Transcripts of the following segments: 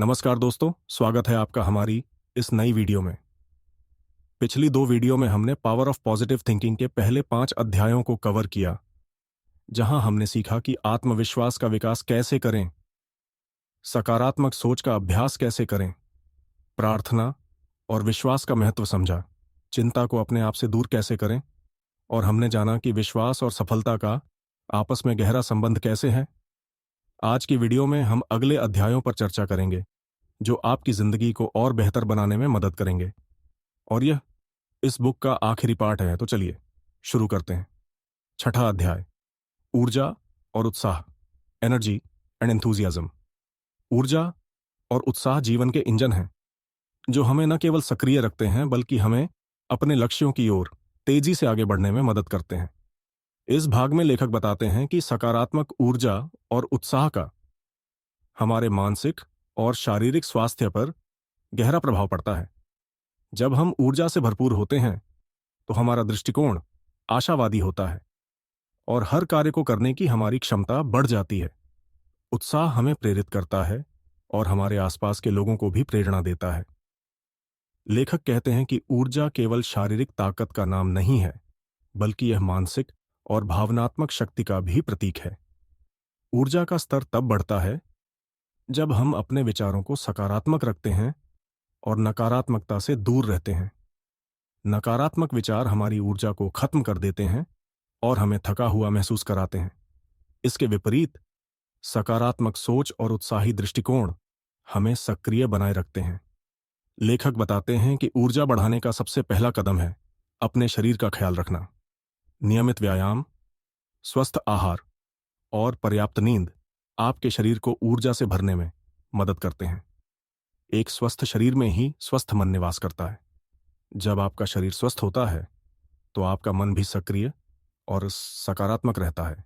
नमस्कार दोस्तों, स्वागत है आपका हमारी इस नई वीडियो में। पिछली दो वीडियो में हमने पावर ऑफ पॉजिटिव थिंकिंग के पहले 5 अध्यायों को कवर किया, जहां हमने सीखा कि आत्मविश्वास का विकास कैसे करें, सकारात्मक सोच का अभ्यास कैसे करें, प्रार्थना और विश्वास का महत्व समझा, चिंता को अपने आप से दूर कैसे करें, और हमने जाना कि विश्वास और सफलता का आपस में गहरा संबंध कैसे है। आज की वीडियो में हम अगले अध्यायों पर चर्चा करेंगे, जो आपकी जिंदगी को और बेहतर बनाने में मदद करेंगे। और यह इस बुक का आखिरी पार्ट है, तो चलिए शुरू करते हैं। छठा अध्याय, ऊर्जा और उत्साह, एनर्जी एंड एंथुजियाज्म। ऊर्जा और उत्साह जीवन के इंजन हैं, जो हमें न केवल सक्रिय रखते हैं बल्कि हमें अपने लक्ष्यों की ओर तेजी से आगे बढ़ने में मदद करते हैं। इस भाग में लेखक बताते हैं कि सकारात्मक ऊर्जा और उत्साह का हमारे मानसिक और शारीरिक स्वास्थ्य पर गहरा प्रभाव पड़ता है। जब हम ऊर्जा से भरपूर होते हैं तो हमारा दृष्टिकोण आशावादी होता है और हर कार्य को करने की हमारी क्षमता बढ़ जाती है। उत्साह हमें प्रेरित करता है और हमारे आसपास के लोगों को भी प्रेरणा देता है। लेखक कहते हैं कि ऊर्जा केवल शारीरिक ताकत का नाम नहीं है, बल्कि यह मानसिक और भावनात्मक शक्ति का भी प्रतीक है। ऊर्जा का स्तर तब बढ़ता है जब हम अपने विचारों को सकारात्मक रखते हैं और नकारात्मकता से दूर रहते हैं। नकारात्मक विचार हमारी ऊर्जा को खत्म कर देते हैं और हमें थका हुआ महसूस कराते हैं। इसके विपरीत सकारात्मक सोच और उत्साही दृष्टिकोण हमें सक्रिय बनाए रखते हैं। लेखक बताते हैं कि ऊर्जा बढ़ाने का सबसे पहला कदम है अपने शरीर का ख्याल रखना। नियमित व्यायाम, स्वस्थ आहार और पर्याप्त नींद आपके शरीर को ऊर्जा से भरने में मदद करते हैं। एक स्वस्थ शरीर में ही स्वस्थ मन निवास करता है। जब आपका शरीर स्वस्थ होता है तो आपका मन भी सक्रिय और सकारात्मक रहता है।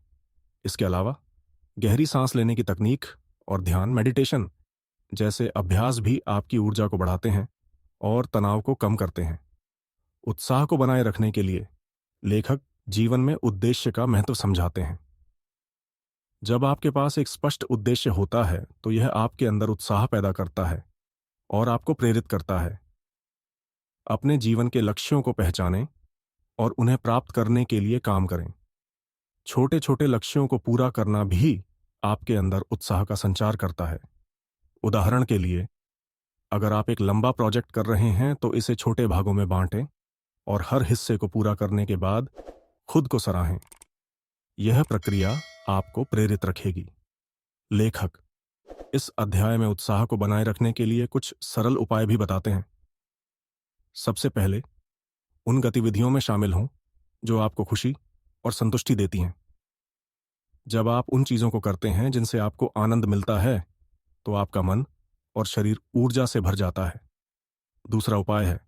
इसके अलावा गहरी सांस लेने की तकनीक और ध्यान, मेडिटेशन जैसे अभ्यास भी आपकी ऊर्जा को बढ़ाते हैं और तनाव को कम करते हैं। उत्साह को बनाए रखने के लिए लेखक जीवन में उद्देश्य का महत्व समझाते हैं। जब आपके पास एक स्पष्ट उद्देश्य होता है तो यह आपके अंदर उत्साह पैदा करता है और आपको प्रेरित करता है। अपने जीवन के लक्ष्यों को पहचानें और उन्हें प्राप्त करने के लिए काम करें। छोटे छोटे लक्ष्यों को पूरा करना भी आपके अंदर उत्साह का संचार करता है। उदाहरण के लिए, अगर आप एक लंबा प्रोजेक्ट कर रहे हैं तो इसे छोटे भागों में बांटें और हर हिस्से को पूरा करने के बाद खुद को सराहें। यह प्रक्रिया आपको प्रेरित रखेगी। लेखक इस अध्याय में उत्साह को बनाए रखने के लिए कुछ सरल उपाय भी बताते हैं। सबसे पहले, उन गतिविधियों में शामिल हों जो आपको खुशी और संतुष्टि देती हैं। जब आप उन चीज़ों को करते हैं जिनसे आपको आनंद मिलता है तो आपका मन और शरीर ऊर्जा से भर जाता है। दूसरा उपाय है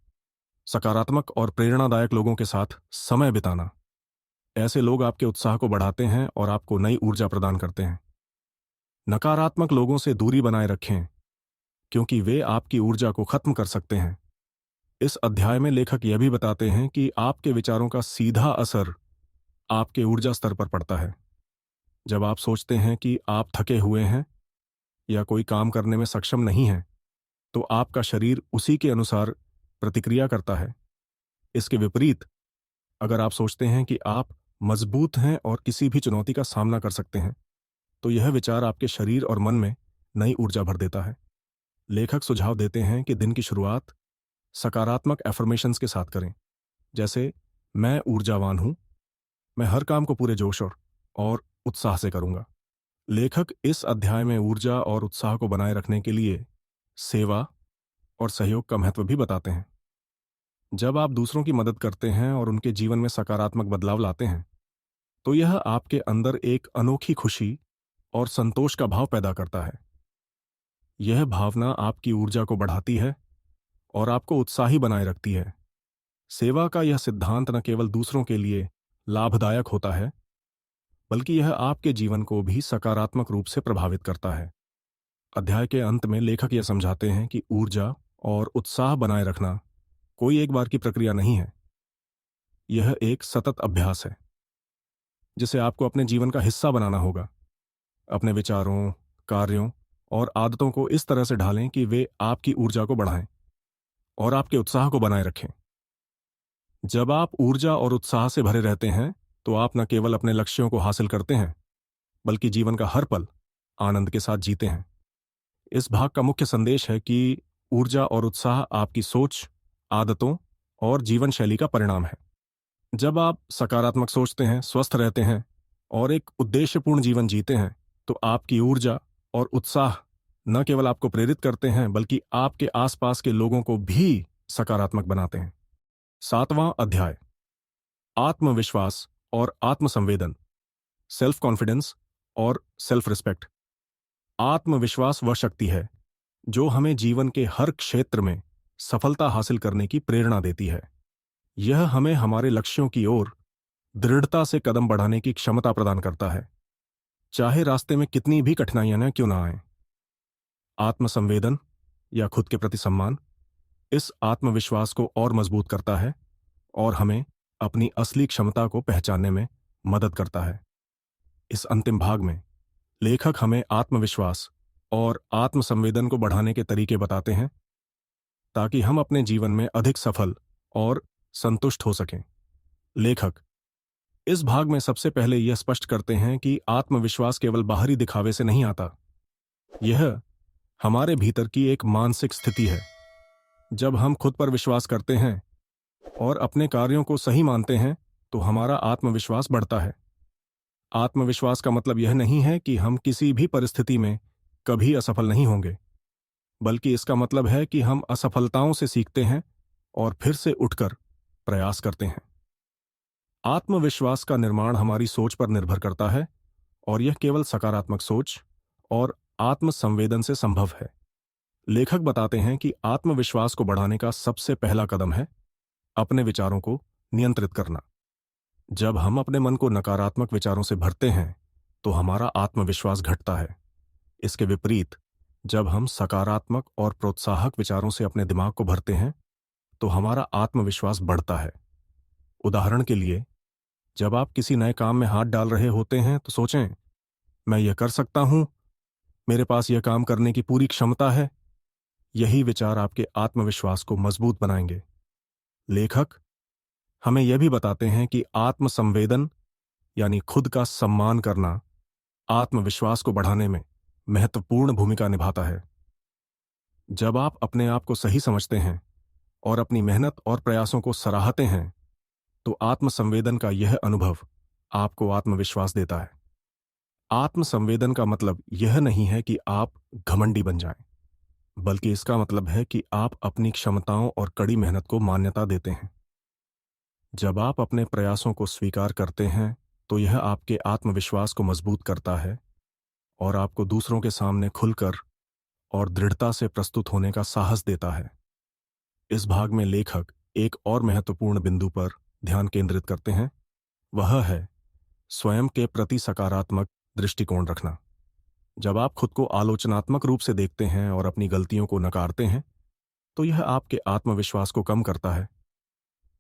सकारात्मक और प्रेरणादायक लोगों के साथ समय बिताना। ऐसे लोग आपके उत्साह को बढ़ाते हैं और आपको नई ऊर्जा प्रदान करते हैं। नकारात्मक लोगों से दूरी बनाए रखें, क्योंकि वे आपकी ऊर्जा को खत्म कर सकते हैं। इस अध्याय में लेखक यह भी बताते हैं कि आपके विचारों का सीधा असर आपके ऊर्जा स्तर पर पड़ता है। जब आप सोचते हैं कि आप थके हुए हैं या कोई काम करने में सक्षम नहीं हैं, तो आपका शरीर उसी के अनुसार प्रतिक्रिया करता है। इसके विपरीत, अगर आप सोचते हैं कि आप मजबूत हैं और किसी भी चुनौती का सामना कर सकते हैं, तो यह विचार आपके शरीर और मन में नई ऊर्जा भर देता है। लेखक सुझाव देते हैं कि दिन की शुरुआत सकारात्मक एफर्मेशंस के साथ करें, जैसे मैं ऊर्जावान हूं, मैं हर काम को पूरे जोश और उत्साह से करूंगा। लेखक इस अध्याय में ऊर्जा और उत्साह को बनाए रखने के लिए सेवा और सहयोग का महत्व भी बताते हैं। जब आप दूसरों की मदद करते हैं और उनके जीवन में सकारात्मक बदलाव लाते हैं, तो यह आपके अंदर एक अनोखी खुशी और संतोष का भाव पैदा करता है। यह भावना आपकी ऊर्जा को बढ़ाती है और आपको उत्साही बनाए रखती है। सेवा का यह सिद्धांत न केवल दूसरों के लिए लाभदायक होता है, बल्कि यह आपके जीवन को भी सकारात्मक रूप से प्रभावित करता है। अध्याय के अंत में लेखक यह समझाते हैं कि ऊर्जा और उत्साह बनाए रखना कोई एक बार की प्रक्रिया नहीं है। यह एक सतत अभ्यास है, जिसे आपको अपने जीवन का हिस्सा बनाना होगा। अपने विचारों, कार्यों और आदतों को इस तरह से ढालें कि वे आपकी ऊर्जा को बढ़ाएं और आपके उत्साह को बनाए रखें। जब आप ऊर्जा और उत्साह से भरे रहते हैं तो आप न केवल अपने लक्ष्यों को हासिल करते हैं बल्कि जीवन का हर पल आनंद के साथ जीते हैं। इस भाग का मुख्य संदेश है कि ऊर्जा और उत्साह आपकी सोच, आदतों और जीवन शैली का परिणाम है। जब आप सकारात्मक सोचते हैं, स्वस्थ रहते हैं और एक उद्देश्यपूर्ण जीवन जीते हैं तो आपकी ऊर्जा और उत्साह न केवल आपको प्रेरित करते हैं बल्कि आपके आसपास के लोगों को भी सकारात्मक बनाते हैं। 7वां अध्याय, आत्मविश्वास और आत्मसंवेदन, सेल्फ कॉन्फिडेंस और सेल्फ रिस्पेक्ट। आत्मविश्वास वह शक्ति है जो हमें जीवन के हर क्षेत्र में सफलता हासिल करने की प्रेरणा देती है। यह हमें हमारे लक्ष्यों की ओर दृढ़ता से कदम बढ़ाने की क्षमता प्रदान करता है, चाहे रास्ते में कितनी भी कठिनाइयां न क्यों ना आएं। आत्मसंवेदन या खुद के प्रति सम्मान इस आत्मविश्वास को और मजबूत करता है और हमें अपनी असली क्षमता को पहचानने में मदद करता है। इस अंतिम भाग में लेखक हमें आत्मविश्वास और आत्मसंवेदन को बढ़ाने के तरीके बताते हैं ताकि हम अपने जीवन में अधिक सफल और संतुष्ट हो सकें। लेखक इस भाग में सबसे पहले यह स्पष्ट करते हैं कि आत्मविश्वास केवल बाहरी दिखावे से नहीं आता। यह हमारे भीतर की एक मानसिक स्थिति है। जब हम खुद पर विश्वास करते हैं और अपने कार्यों को सही मानते हैं तो हमारा आत्मविश्वास बढ़ता है। आत्मविश्वास का मतलब यह नहीं है कि हम किसी भी परिस्थिति में कभी असफल नहीं होंगे, बल्कि इसका मतलब है कि हम असफलताओं से सीखते हैं और फिर से उठकर प्रयास करते हैं। आत्मविश्वास का निर्माण हमारी सोच पर निर्भर करता है और यह केवल सकारात्मक सोच और आत्मसंवेदन से संभव है। लेखक बताते हैं कि आत्मविश्वास को बढ़ाने का सबसे पहला कदम है अपने विचारों को नियंत्रित करना। जब हम अपने मन को नकारात्मक विचारों से भरते हैं तो हमारा आत्मविश्वास घटता है। इसके विपरीत, जब हम सकारात्मक और प्रोत्साहक विचारों से अपने दिमाग को भरते हैं तो हमारा आत्मविश्वास बढ़ता है। उदाहरण के लिए, जब आप किसी नए काम में हाथ डाल रहे होते हैं तो सोचें, मैं यह कर सकता हूं, मेरे पास यह काम करने की पूरी क्षमता है। यही विचार आपके आत्मविश्वास को मजबूत बनाएंगे। लेखक हमें यह भी बताते हैं कि आत्मसंवेदन यानी खुद का सम्मान करना आत्मविश्वास को बढ़ाने में महत्वपूर्ण भूमिका निभाता है। जब आप अपने आप को सही समझते हैं और अपनी मेहनत और प्रयासों को सराहते हैं तो आत्मसंवेदन का यह अनुभव आपको आत्मविश्वास देता है। आत्मसंवेदन का मतलब यह नहीं है कि आप घमंडी बन जाएं, बल्कि इसका मतलब है कि आप अपनी क्षमताओं और कड़ी मेहनत को मान्यता देते हैं। जब आप अपने प्रयासों को स्वीकार करते हैं तो यह आपके आत्मविश्वास को मजबूत करता है और आपको दूसरों के सामने खुलकर और दृढ़ता से प्रस्तुत होने का साहस देता है। इस भाग में लेखक एक और महत्वपूर्ण बिंदु पर ध्यान केंद्रित करते हैं, वह है स्वयं के प्रति सकारात्मक दृष्टिकोण रखना। जब आप खुद को आलोचनात्मक रूप से देखते हैं और अपनी गलतियों को नकारते हैं तो यह आपके आत्मविश्वास को कम करता है।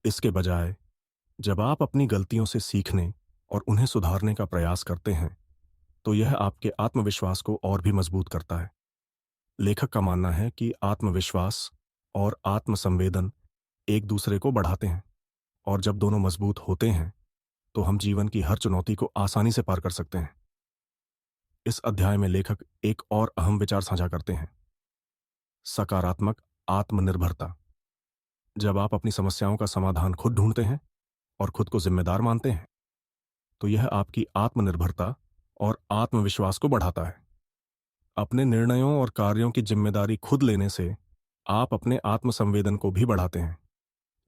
इसके बजाय, जब आप अपनी गलतियों से सीखने और उन्हें सुधारने का प्रयास करते हैं तो यह आपके आत्मविश्वास को और भी मजबूत करता है। लेखक का मानना है कि आत्मविश्वास और आत्मसंवेदन एक दूसरे को बढ़ाते हैं और जब दोनों मजबूत होते हैं तो हम जीवन की हर चुनौती को आसानी से पार कर सकते हैं। इस अध्याय में लेखक एक और अहम विचार साझा करते हैं, सकारात्मक आत्मनिर्भरता। जब आप अपनी समस्याओं का समाधान खुद ढूंढते हैं और खुद को जिम्मेदार मानते हैं तो यह आपकी आत्मनिर्भरता और आत्मविश्वास को बढ़ाता है। अपने निर्णयों और कार्यों की जिम्मेदारी खुद लेने से आप अपने आत्मसंवेदन को भी बढ़ाते हैं।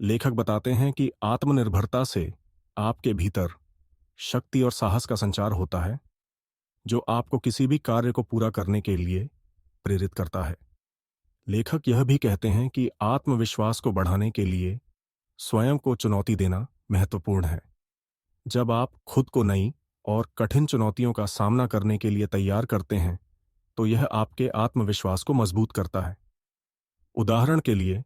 लेखक बताते हैं कि आत्मनिर्भरता से आपके भीतर शक्ति और साहस का संचार होता है जो आपको किसी भी कार्य को पूरा करने के लिए प्रेरित करता है। लेखक यह भी कहते हैं कि आत्मविश्वास को बढ़ाने के लिए स्वयं को चुनौती देना महत्वपूर्ण है। जब आप खुद को नई और कठिन चुनौतियों का सामना करने के लिए तैयार करते हैं तो यह आपके आत्मविश्वास को मजबूत करता है। उदाहरण के लिए,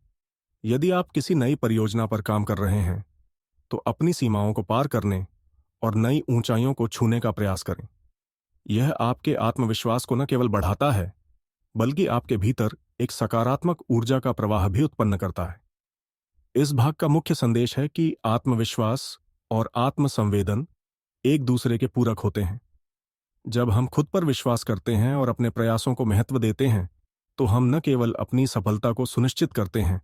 यदि आप किसी नई परियोजना पर काम कर रहे हैं तो अपनी सीमाओं को पार करने और नई ऊंचाइयों को छूने का प्रयास करें। यह आपके आत्मविश्वास को न केवल बढ़ाता है बल्कि आपके भीतर एक सकारात्मक ऊर्जा का प्रवाह भी उत्पन्न करता है। इस भाग का मुख्य संदेश है कि आत्मविश्वास और आत्मसंवेदन एक दूसरे के पूरक होते हैं। जब हम खुद पर विश्वास करते हैं और अपने प्रयासों को महत्व देते हैं, तो हम न केवल अपनी सफलता को सुनिश्चित करते हैं,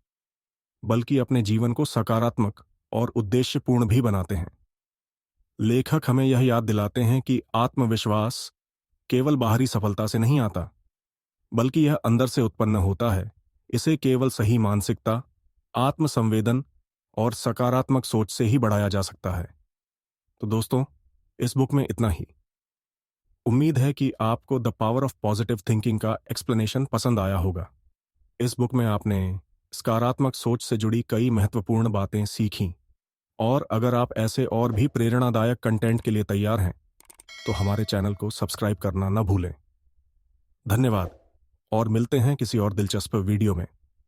बल्कि अपने जीवन को सकारात्मक और उद्देश्यपूर्ण भी बनाते हैं। लेखक हमें यह याद दिलाते हैं कि आत्मविश्वास केवल बाहरी सफलता से नहीं आता, बल्कि यह अंदर से उत्पन्न होता है। इसे केवल सही मानसिकता, आत्मसंवेदन और सकारात्मक सोच से ही बढ़ाया जा सकता है। तो दोस्तों, इस बुक में इतना ही। उम्मीद है कि आपको the power of positive thinking का एक्सप्लेनेशन पसंद आया होगा। इस बुक में आपने सकारात्मक सोच से जुड़ी कई महत्वपूर्ण बातें सीखीं, और अगर आप ऐसे और भी प्रेरणादायक कंटेंट के लिए तैयार हैं, तो हमारे चैनल को सब्सक्राइब करना न भूलें। धन्यवाद, और मिलते हैं किसी और दिलचस्प वीडियो में।